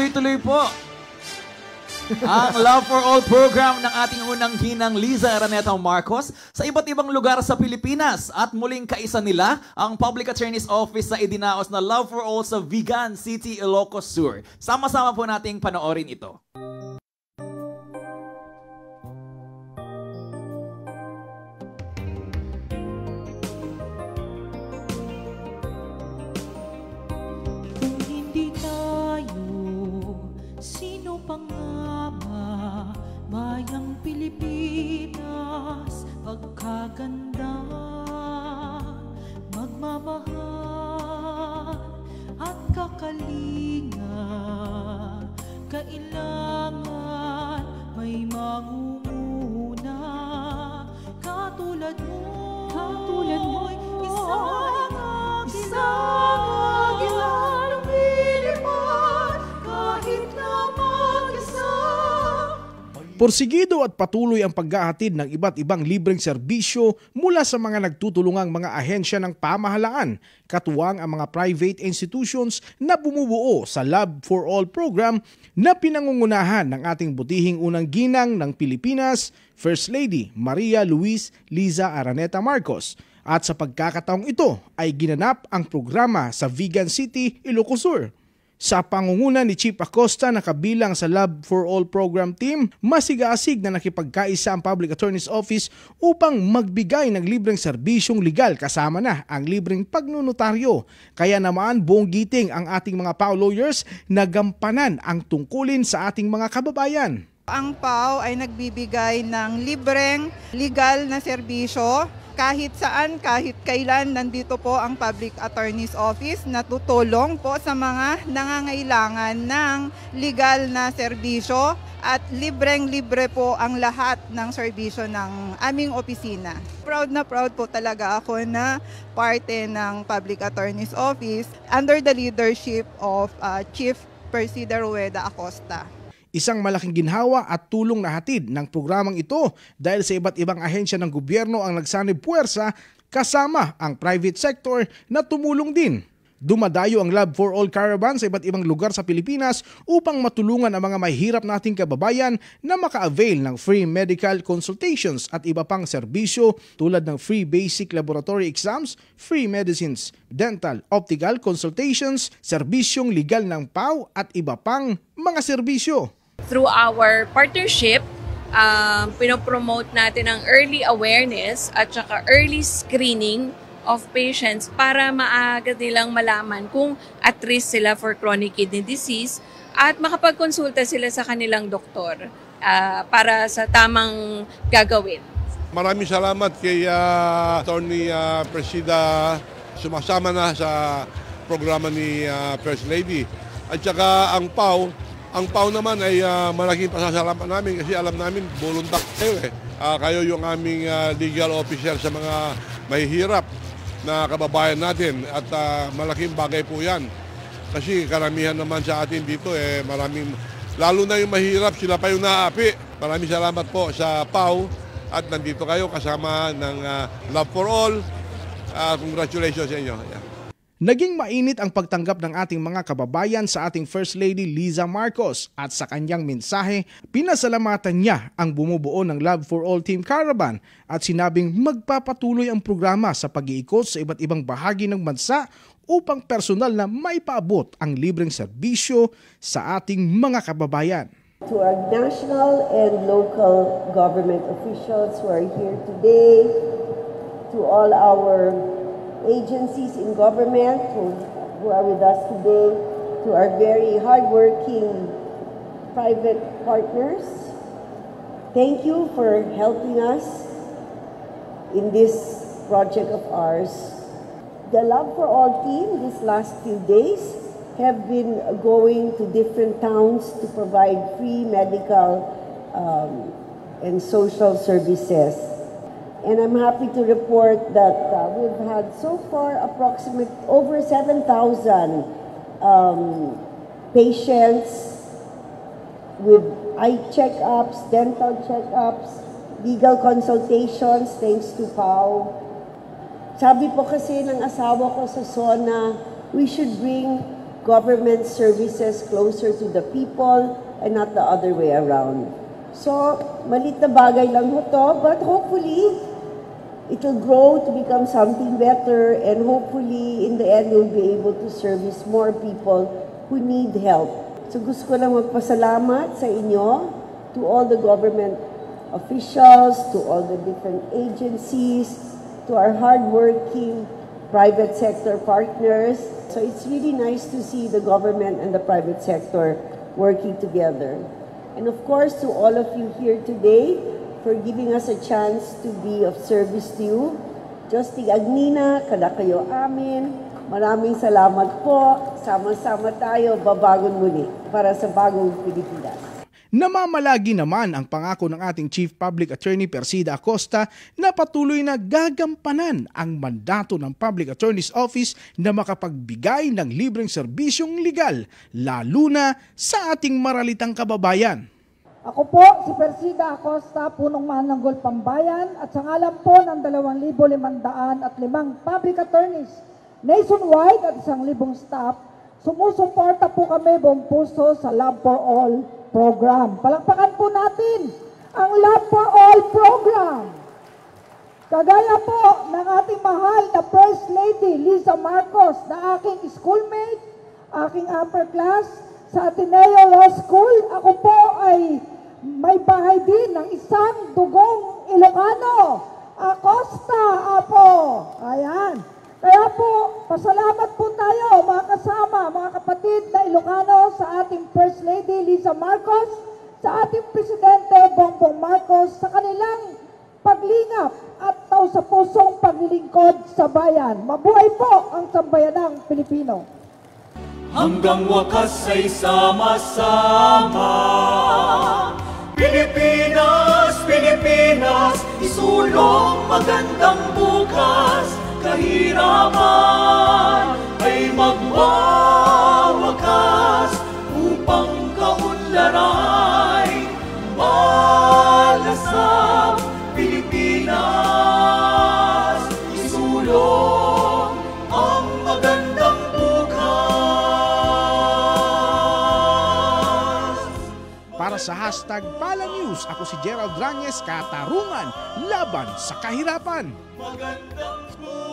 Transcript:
Tuloy-tuloy po ang Love for All program ng ating unang ginang Liza Araneta Marcos sa iba't ibang lugar sa Pilipinas at muling kaisa nila ang Public Attorney's Office sa idinaos na Love for All sa Vigan City, Ilocos Sur. Sama-sama po nating panoorin ito. Bayang Pilipinas, pagkaganda, magmamahal at kakalinga. Kailangan may mangunguna katulad mo'y isang agilan ng Pilipan, kahit na mag-isa. Porsigido at patuloy ang paghahatid ng iba't ibang libreng serbisyo mula sa mga nagtutulungang mga ahensya ng pamahalaan, katuwang ang mga private institutions na bumubuo sa Love for All program na pinangungunahan ng ating butihing unang ginang ng Pilipinas, First Lady Maria Luis Liza Araneta Marcos. At sa pagkakataong ito ay ginanap ang programa sa Vigan City, Ilocos Sur. Sa pangunguna ni Chief Acosta na kabilang sa Love for All program team, masigasig na nakipagkaisa ang Public Attorney's Office upang magbigay ng libreng serbisyong legal kasama na ang libreng pagnunotaryo. Kaya naman buong giting ang ating mga PAO lawyers na gampanan ang tungkulin sa ating mga kababayan. Ang PAO ay nagbibigay ng libreng legal na serbisyo. Kahit saan, kahit kailan, nandito po ang Public Attorney's Office na tutulong po sa mga nangangailangan ng legal na serbisyo at libreng-libre po ang lahat ng serbisyo ng aming opisina. Proud na proud po talaga ako na parte ng Public Attorney's Office under the leadership of Chief Persida Rueda Acosta. Isang malaking ginhawa at tulong na hatid ng programang ito dahil sa iba't ibang ahensya ng gobyerno ang nagsanib puwersa kasama ang private sector na tumulong din. Dumadayo ang Love for All Caravan sa iba't ibang lugar sa Pilipinas upang matulungan ang mga mahihirap nating kababayan na maka-avail ng free medical consultations at iba pang serbisyo tulad ng free basic laboratory exams, free medicines, dental, optical consultations, serbisyong legal ng PAO at iba pang mga serbisyo. Through our partnership, pinopromote natin ang early awareness at saka early screening of patients para maaga nilang malaman kung at risk sila for chronic kidney disease at makapagkonsulta sila sa kanilang doktor para sa tamang gagawin. Maraming salamat kay Attorney Presida, sumasama na sa programa ni First Lady. At saka ang PAO naman ay malaking pasasalamat namin kasi alam namin volunteer kayo kayo yung aming legal officer sa mga mahihirap na kababayan natin at malaking bagay po yan. Kasi karamihan naman sa atin dito maraming, lalo na yung mahirap, sila pa yung naaapi. Maraming salamat po sa PAO at nandito kayo kasama ng Love for All. Congratulations sa inyo. Yeah. Naging mainit ang pagtanggap ng ating mga kababayan sa ating First Lady Liza Marcos at sa kanyang mensahe, pinasalamatan niya ang bumubuo ng Love for All Team Caravan at sinabing magpapatuloy ang programa sa pag-iikot sa iba't ibang bahagi ng bansa upang personal na maipaabot ang libreng serbisyo sa ating mga kababayan. To our national and local government officials who are here today, to all our agencies in government who are with us today, to our very hardworking private partners, thank you for helping us in this project of ours. The Love for All team these last few days have been going to different towns to provide free medical and social services. And I'm happy to report that we've had so far over 7,000 patients with eye checkups, dental checkups, legal consultations thanks to PAO. Sabi po kasi ng asawa ko sa SONA, we should bring government services closer to the people and not the other way around. So, malit na bagay lang ho to, but hopefully, it will grow to become something better, and hopefully, in the end, we'll be able to service more people who need help. So gusto ko lang magpasalamat sa inyo, to all the government officials, to all the different agencies, to our hardworking private sector partners. So it's really nice to see the government and the private sector working together. And of course, to all of you here today, for giving us a chance to be of service to you. Diyos ti agnina, kada kayo amin. Maraming salamat po. Sama-sama tayo, babagon muli para sa bagong Pilipinas. Namamalagi naman ang pangako ng ating Chief Public Attorney Persida Acosta na patuloy na gagampanan ang mandato ng Public Attorney's Office na makapagbigay ng libreng serbisyong legal, lalo na sa ating maralitang kababayan. Ako po si Persida Acosta, punong Mananggol Pambayan, at sa ngalan po ng 2,505 public attorneys nationwide at 1,000 staff, sumusuporta po kami buong puso sa Love for All program. Palakpakan po natin ang Love for All program. Kagaya po ng ating mahal na First Lady Liza Marcos, na aking schoolmate, aking upper class sa Ateneo Law School. Ako po ay may bahay din ng isang dugong Ilocano, Acosta, Apo. Ayan. Kaya po, pasalamat po tayo mga kasama, mga kapatid na Ilocano, sa ating First Lady Liza Marcos, sa ating Presidente Bongbong Marcos, sa kanilang paglingap at taus-pusong paglilingkod sa bayan. Mabuhay po ang sambayanang Pilipino. Hanggang wakas ay sama-sama. Pilipinas, Pilipinas, isulong magandang bukas. Kahirapan ay magwawakas upang kaunlaray malasap. Pilipinas, isulong ang magandang bukas. Para sa hashtag Pala News, ako si Gerald Ranges, katarungan laban sa kahirapan. Magandang bukas.